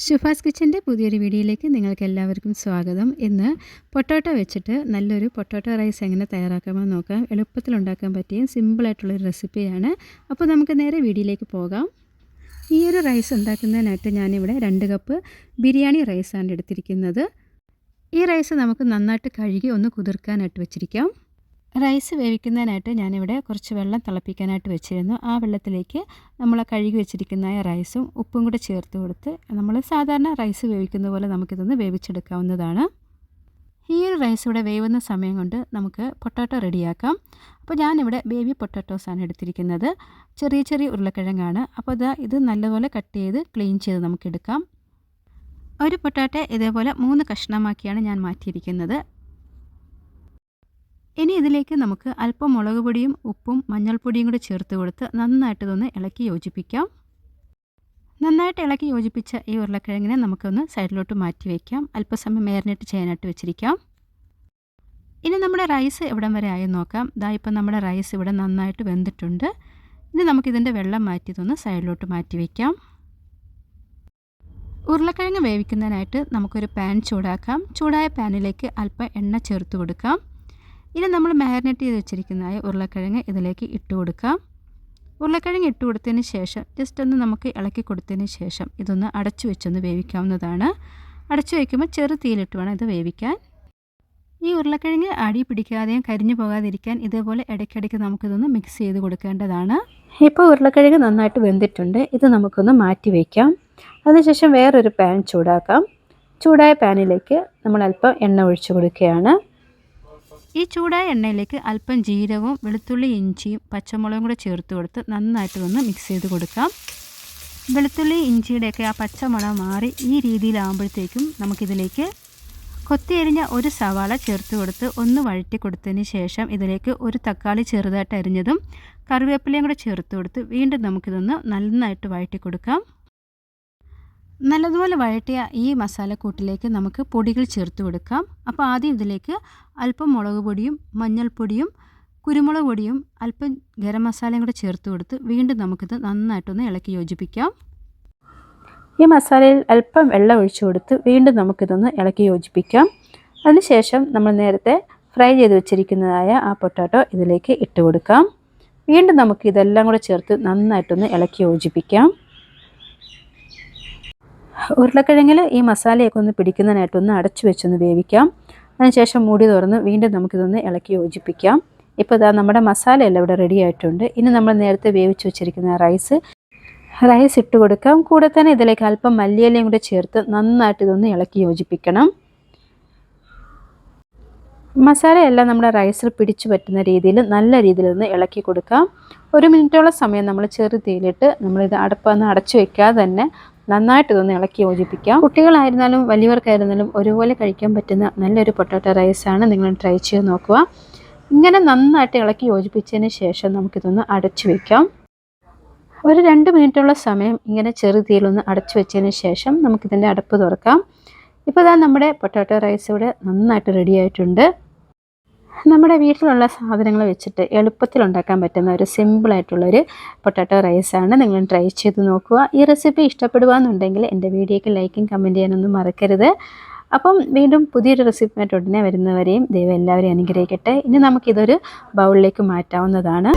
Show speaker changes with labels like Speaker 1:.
Speaker 1: ഷുഫാസ് കിച്ചൻ്റെ പുതിയൊരു വീഡിയോയിലേക്ക് നിങ്ങൾക്ക് എല്ലാവർക്കും സ്വാഗതം. ഇന്ന് പൊട്ടാറ്റോ വെച്ചിട്ട് നല്ലൊരു പൊട്ടാറ്റോ റൈസ് എങ്ങനെ തയ്യാറാക്കാമെന്ന് നോക്കാം. എളുപ്പത്തിൽ ഉണ്ടാക്കാൻ പറ്റിയ സിമ്പിളായിട്ടുള്ളൊരു റെസിപ്പിയാണ്. അപ്പോൾ നമുക്ക് നേരെ വീഡിയോയിലേക്ക് പോകാം. ഈ ഒരു റൈസ് ഉണ്ടാക്കുന്നതിനായിട്ട് ഞാനിവിടെ 2 കപ്പ് ബിരിയാണി റൈസാണ് എടുത്തിരിക്കുന്നത്. ഈ റൈസ് നമുക്ക് നന്നായിട്ട് കഴുകി ഒന്ന് കുതിർക്കാനായിട്ട് വെച്ചിരിക്കാം. റൈസ് വേവിക്കുന്നതിനായിട്ട് ഞാനിവിടെ കുറച്ച് വെള്ളം തിളപ്പിക്കാനായിട്ട് വെച്ചിരുന്നു. ആ വെള്ളത്തിലേക്ക് നമ്മൾ കഴുകി വെച്ചിരിക്കുന്ന റൈസും ഉപ്പും കൂടെ ചേർത്ത് കൊടുത്ത് നമ്മൾ സാധാരണ റൈസ് വേവിക്കുന്ന പോലെ നമുക്കിതൊന്ന് വേവിച്ചെടുക്കാവുന്നതാണ്. ഈ ഒരു റൈസ് ഇവിടെ വേവുന്ന സമയം കൊണ്ട് നമുക്ക് പൊട്ടാറ്റോ റെഡിയാക്കാം. അപ്പോൾ ഞാനിവിടെ ബേബി പൊട്ടാറ്റോസാണ് എടുത്തിരിക്കുന്നത്. ചെറിയ ചെറിയ ഉരുളക്കിഴങ്ങാണ്. അപ്പോൾ ഇത് നല്ലപോലെ കട്ട് ചെയ്ത് ക്ലീൻ ചെയ്ത് നമുക്കെടുക്കാം. ഒരു പൊട്ടാറ്റോ ഇതേപോലെ 3 കഷ്ണമാക്കിയാണ് ഞാൻ മാറ്റിയിരിക്കുന്നത്. ഇനി ഇതിലേക്ക് നമുക്ക് അല്പം മുളക് പൊടിയും ഉപ്പും മഞ്ഞൾപ്പൊടിയും കൂടി ചേർത്ത് കൊടുത്ത് നന്നായിട്ട് ഇതൊന്ന് ഇളക്കി യോജിപ്പിക്കാം. നന്നായിട്ട് ഇളക്കി യോജിപ്പിച്ച ഈ ഉരുളക്കിഴങ്ങിനെ നമുക്കൊന്ന് സൈഡിലോട്ട് മാറ്റി വയ്ക്കാം. അല്പസമയം മാരിനേറ്റ് ചെയ്യാനായിട്ട് വെച്ചിരിക്കാം. ഇനി നമ്മുടെ റൈസ് എവിടം വരെ ആയി നോക്കാം. ഇപ്പം നമ്മുടെ റൈസ് ഇവിടെ നന്നായിട്ട് വെന്തിട്ടുണ്ട്. ഇനി നമുക്കിതിൻ്റെ വെള്ളം മാറ്റി ഇതൊന്ന് സൈഡിലോട്ട് മാറ്റി വയ്ക്കാം. ഉരുളക്കിഴങ്ങ് വേവിക്കുന്നതിനായിട്ട് നമുക്കൊരു പാൻ ചൂടാക്കാം. ചൂടായ പാനിലേക്ക് അല്പം എണ്ണ ചേർത്ത് കൊടുക്കാം. ഇനി നമ്മൾ മാരിനേറ്റ് ചെയ്ത് വെച്ചിരിക്കുന്ന ഉരുളക്കിഴങ്ങ് ഇതിലേക്ക് ഇട്ട് കൊടുക്കാം. ഉരുളക്കിഴങ്ങ് ഇട്ട് കൊടുത്തതിന് ശേഷം ജസ്റ്റ് ഒന്ന് നമുക്ക് ഇളക്കി കൊടുത്തതിന് ശേഷം ഇതൊന്ന് അടച്ചു വെച്ചൊന്ന് വേവിക്കാവുന്നതാണ്. അടച്ചു വയ്ക്കുമ്പോൾ ചെറു തീയിലിട്ട് വേണം ഇത് വേവിക്കാൻ. ഈ ഉരുളക്കിഴങ്ങ് അടി പിടിക്കാതെയും കരിഞ്ഞു പോകാതിരിക്കാൻ ഇതേപോലെ ഇടയ്ക്കിടയ്ക്ക് നമുക്കിതൊന്ന് മിക്സ് ചെയ്ത് കൊടുക്കേണ്ടതാണ്. ഇപ്പോൾ ഉരുളക്കിഴങ്ങ് നന്നായിട്ട് വെന്തിട്ടുണ്ട്. ഇത് നമുക്കൊന്ന് മാറ്റി വയ്ക്കാം. അതിനുശേഷം വേറൊരു പാൻ ചൂടാക്കാം. ചൂടായ പാനിലേക്ക് നമ്മൾ അല്പം എണ്ണ ഒഴിച്ചു കൊടുക്കുകയാണ്. ഈ ചൂടായ എണ്ണയിലേക്ക് അല്പം ജീരകവും വെളുത്തുള്ളി ഇഞ്ചിയും പച്ചമുളകും കൂടെ ചേർത്ത് കൊടുത്ത് നന്നായിട്ട് ഒന്ന് മിക്സ് ചെയ്ത് കൊടുക്കാം. വെളുത്തുള്ളി ഇഞ്ചിയുടെയൊക്കെ ആ പച്ചമണം മാറി ഈ രീതിയിലാകുമ്പോഴത്തേക്കും നമുക്കിതിലേക്ക് കൊത്തിയരിഞ്ഞ ഒരു സവാള ചേർത്ത് കൊടുത്ത് ഒന്ന് വഴറ്റി കൊടുത്തതിന് ശേഷം ഇതിലേക്ക് ഒരു തക്കാളി ചെറുതായിട്ട് അരിഞ്ഞതും കറിവേപ്പിലയും കൂടെ ചേർത്ത് കൊടുത്ത് വീണ്ടും നമുക്കിതൊന്ന് നന്നായിട്ട് വഴറ്റി കൊടുക്കാം. നല്ലതുപോലെ വഴറ്റിയ ഈ മസാലക്കൂട്ടിലേക്ക് നമുക്ക് പൊടികൾ ചേർത്ത് കൊടുക്കാം. അപ്പോൾ ആദ്യം ഇതിലേക്ക് അല്പം മുളക് പൊടിയും മഞ്ഞൾപ്പൊടിയും കുരുമുളക് പൊടിയും അല്പം ഗരം മസാലയും കൂടെ ചേർത്ത് കൊടുത്ത് വീണ്ടും നമുക്കിത് നന്നായിട്ടൊന്ന് ഇളക്കി യോജിപ്പിക്കാം. ഈ മസാലയിൽ അല്പം വെള്ളം ഒഴിച്ചു കൊടുത്ത് വീണ്ടും നമുക്കിതൊന്ന് ഇളക്കി യോജിപ്പിക്കാം. അതിനുശേഷം നമ്മൾ നേരത്തെ ഫ്രൈ ചെയ്ത് വെച്ചിരിക്കുന്നതായ ആ പൊട്ടാറ്റോ ഇതിലേക്ക് ഇട്ട് കൊടുക്കാം. വീണ്ടും നമുക്ക് ഇതെല്ലാം കൂടെ ചേർത്ത് നന്നായിട്ടൊന്ന് ഇളക്കി യോജിപ്പിക്കാം. ഉരുളക്കിഴങ്ങിൽ ഈ മസാലയൊക്കെ ഒന്ന് പിടിക്കുന്നതിനായിട്ടൊന്ന് അടച്ചു വെച്ചൊന്ന് വേവിക്കാം. അതിനുശേഷം മൂടി തുറന്ന് വീണ്ടും നമുക്കിതൊന്ന് ഇളക്കി യോജിപ്പിക്കാം. ഇപ്പോൾ നമ്മുടെ മസാലയെല്ലാം ഇവിടെ റെഡി ആയിട്ടുണ്ട്. ഇനി നമ്മൾ നേരത്തെ വേവിച്ച് വെച്ചിരിക്കുന്ന റൈസ് ഇട്ട് കൊടുക്കാം. കൂടെ തന്നെ ഇതിലേക്ക് അല്പം മല്ലിയിലയും കൂടെ ചേർത്ത് നന്നായിട്ട് ഇതൊന്ന് ഇളക്കി യോജിപ്പിക്കണം. മസാലയെല്ലാം നമ്മുടെ റൈസിൽ പിടിച്ചു പറ്റുന്ന രീതിയിൽ നല്ല രീതിയിൽ ഒന്ന് ഇളക്കി കൊടുക്കാം. 1 മിനിറ്റോളം സമയം നമ്മൾ ചെറു തീയിലിട്ട് നമ്മളിത് അടുപ്പൊന്ന് അടച്ചു വയ്ക്കാതെ തന്നെ നന്നായിട്ട് ഇതൊന്ന് ഇളക്കി യോജിപ്പിക്കാം. കുട്ടികളായിരുന്നാലും വലിയവർക്കായിരുന്നാലും ഒരുപോലെ കഴിക്കാൻ പറ്റുന്ന നല്ലൊരു പൊട്ടാറ്റോ റൈസാണ്. നിങ്ങൾ ട്രൈ ചെയ്ത് നോക്കുക. ഇങ്ങനെ നന്നായിട്ട് ഇളക്കി യോജിപ്പിച്ചതിന് ശേഷം നമുക്കിതൊന്ന് അടച്ചു വയ്ക്കാം. ഒരു 2 മിനിറ്റോളം സമയം ഇങ്ങനെ ചെറു തീയിലൊന്ന് അടച്ചു വെച്ചതിന് ശേഷം നമുക്കിതിൻ്റെ അടുപ്പ് തുറക്കാം. ഇപ്പോൾ നമ്മുടെ പൊട്ടാറ്റോ റൈസ് ഇവിടെ നന്നായിട്ട് റെഡി ആയിട്ടുണ്ട്. നമ്മുടെ വീട്ടിലുള്ള സാധനങ്ങൾ വെച്ചിട്ട് എളുപ്പത്തിൽ ഉണ്ടാക്കാൻ പറ്റുന്ന ഒരു സിമ്പിളായിട്ടുള്ളൊരു പൊട്ടാറ്റോ റൈസാണ്. നിങ്ങൾ ട്രൈ ചെയ്ത് നോക്കുക. ഈ റെസിപ്പി ഇഷ്ടപ്പെടുകയെന്നുണ്ടെങ്കിൽ എൻ്റെ വീഡിയോയ്ക്ക് ലൈക്കും കമൻറ്റ് ചെയ്യാനൊന്നും മറക്കരുത്. അപ്പം വീണ്ടും പുതിയൊരു റെസിപ്പിയായിട്ട് ഉടനെ വരുന്നവരെയും ദൈവം എല്ലാവരെയും അനുഗ്രഹിക്കട്ടെ. ഇനി നമുക്കിതൊരു ബൗളിലേക്ക് മാറ്റാവുന്നതാണ്.